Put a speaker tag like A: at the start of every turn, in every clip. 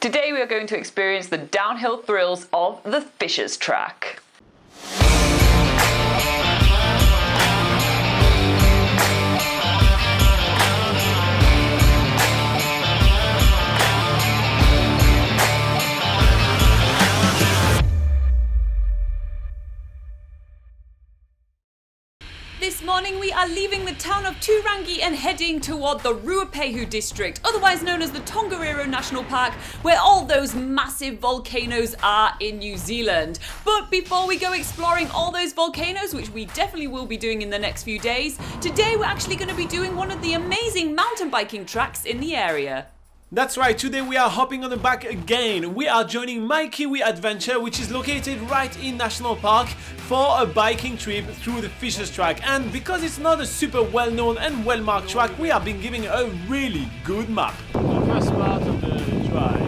A: Today we are going to experience the downhill thrills of the Fisher's Track.
B: This morning we are leaving the town of Turangi and heading toward the Ruapehu district, otherwise known as the Tongariro National Park, where all those massive volcanoes are in New Zealand. But before we go exploring all those volcanoes, which we definitely will be doing in the next few days, today we're actually going to be doing one of the amazing mountain biking tracks in the area.
C: That's right, today we are hopping on the bike again. We are joining My Kiwi Adventure, which is located right in National Park, for a biking trip through the Fisher's Track. And because it's not a super well-known and well-marked track, we have been giving a really good map.
D: The first part of the drive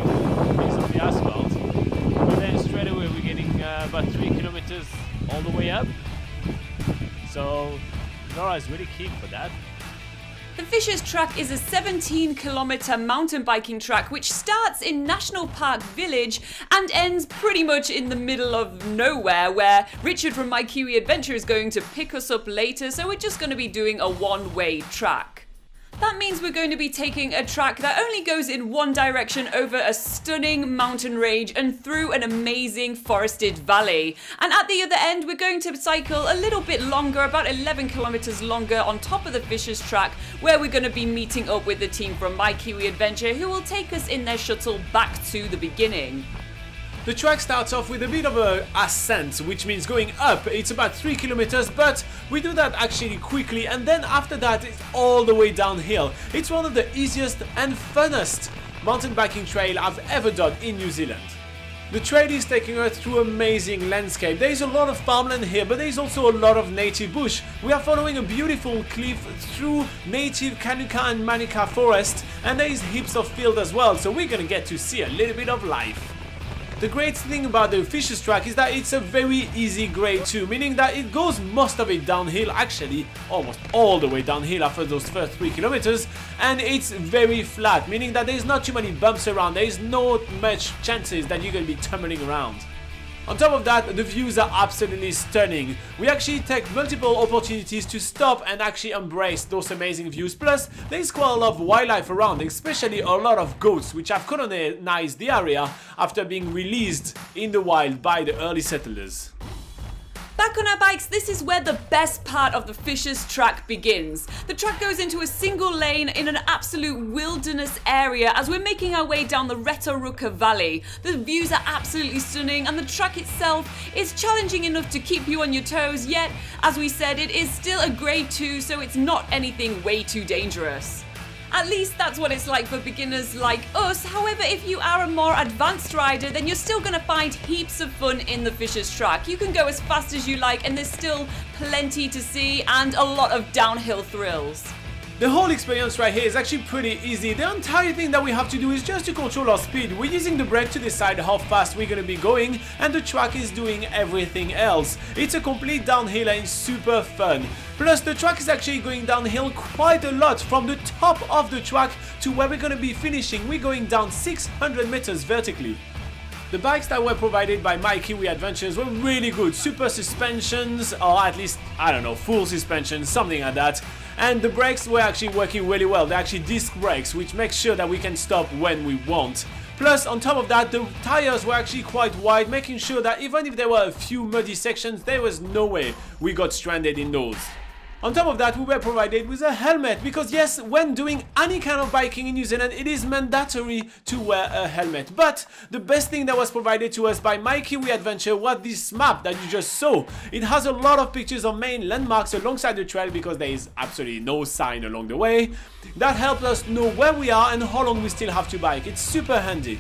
D: is on the asphalt, but then straight away we're getting about 3 kilometers all the way up. So Nora is really keen for that.
B: The Fisher's Track is a 17-kilometer mountain biking track which starts in National Park Village and ends pretty much in the middle of nowhere, where Richard from My Kiwi Adventure is going to pick us up later, so we're just going to be doing a one-way track. That means we're going to be taking a track that only goes in one direction over a stunning mountain range and through an amazing forested valley. And at the other end, we're going to cycle a little bit longer, about 11 kilometers longer, on top of the Fisher's Track, where we're going to be meeting up with the team from My Kiwi Adventure, who will take us in their shuttle back to the beginning.
C: The track starts off with a bit of an ascent, which means going up. It's about 3 kilometers, but we do that actually quickly, and then after that it's all the way downhill. It's one of the easiest and funnest mountain biking trail I've ever done in New Zealand. The trail is taking us through amazing landscape. There is a lot of farmland here, but there is also a lot of native bush. We are following a beautiful cliff through native Kanuka and Manuka forest, and there is heaps of field as well, so we're gonna get to see a little bit of life. The great thing about the Fisher's Track is that it's a very easy grade too, meaning that it goes most of it downhill, actually almost all the way downhill after those first 3 kilometers, and it's very flat, meaning that there's not too many bumps around, there is not much chances that you're going to be tumbling around. On top of that, the views are absolutely stunning. We actually take multiple opportunities to stop and actually embrace those amazing views. Plus, there's quite a lot of wildlife around, especially a lot of goats, which have colonized the area after being released in the wild by the early settlers.
B: Back on our bikes, this is where the best part of the Fisher's Track begins. The track goes into a single lane in an absolute wilderness area as we're making our way down the Retoruka Valley. The views are absolutely stunning, and the track itself is challenging enough to keep you on your toes, yet, as we said, it is still a grade 2, so it's not anything way too dangerous. At least that's what it's like for beginners like us. However, if you are a more advanced rider, then you're still going to find heaps of fun in the Fisher's Track. You can go as fast as you like, and there's still plenty to see and a lot of downhill thrills.
C: The whole experience right here is actually pretty easy. The entire thing that we have to do is just to control our speed. We're using the brake to decide how fast we're going to be going, and the track is doing everything else. It's a complete downhill and it's super fun. Plus, the track is actually going downhill quite a lot from the top of the track to where we're going to be finishing. We're going down 600 meters vertically. The bikes that were provided by My Kiwi Adventures were really good. Super suspensions, or at least, I don't know, full suspension, something like that. And the brakes were actually working really well. They're actually disc brakes, which makes sure that we can stop when we want. Plus, on top of that, the tires were actually quite wide, making sure that even if there were a few muddy sections, there was no way we got stranded in those. On top of that, we were provided with a helmet, because yes, when doing any kind of biking in New Zealand, it is mandatory to wear a helmet. But the best thing that was provided to us by My Kiwi Adventure was this map that you just saw. It has a lot of pictures of main landmarks alongside the trail, because there is absolutely no sign along the way. That helped us know where we are and how long we still have to bike. It's super handy.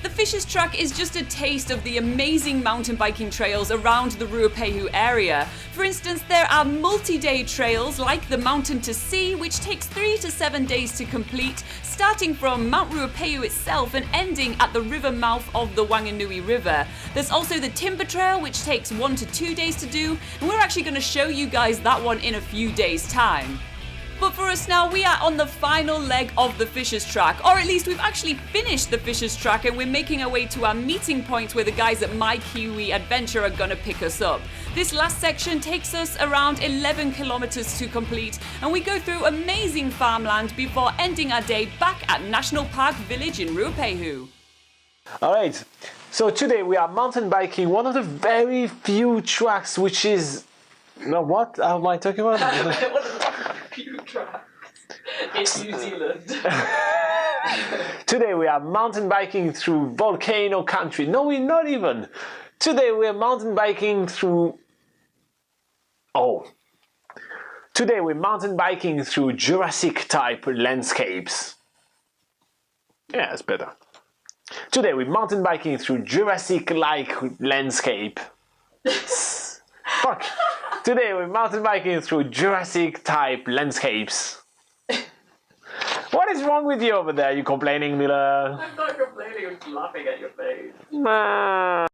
B: The Fisher's Track is just a taste of the amazing mountain biking trails around the Ruapehu area. For instance, there are multi-day trails like the Mountain to Sea, which takes 3 to 7 days to complete, starting from Mount Ruapehu itself and ending at the river mouth of the Wanganui River. There's also the Timber Trail, which takes 1 to 2 days to do, and we're actually going to show you guys that one in a few days' time. But for us now, we are on the final leg of the Fishers Track, or at least we've actually finished the Fishers Track and we're making our way to our meeting point where the guys at My Kiwi Adventure are gonna pick us up. This last section takes us around 11 kilometers to complete, and we go through amazing farmland before ending our day back at National Park Village in Ruapehu.
C: Alright, so today we are mountain biking one of the very few tracks which is... No, what am I talking about?
A: One of the few tracks in New Zealand.
C: Today we are mountain biking through volcano country. No, we're not even. Today we are mountain biking through... Oh. Today we're mountain biking through Jurassic type landscapes. Yeah, that's better. Today we're mountain biking through Jurassic-like landscape. Fuck. Today we're mountain biking through Jurassic type landscapes. What is wrong with you over there? You complaining, Miller?
A: I'm not complaining, I'm laughing at your face.
C: Nah.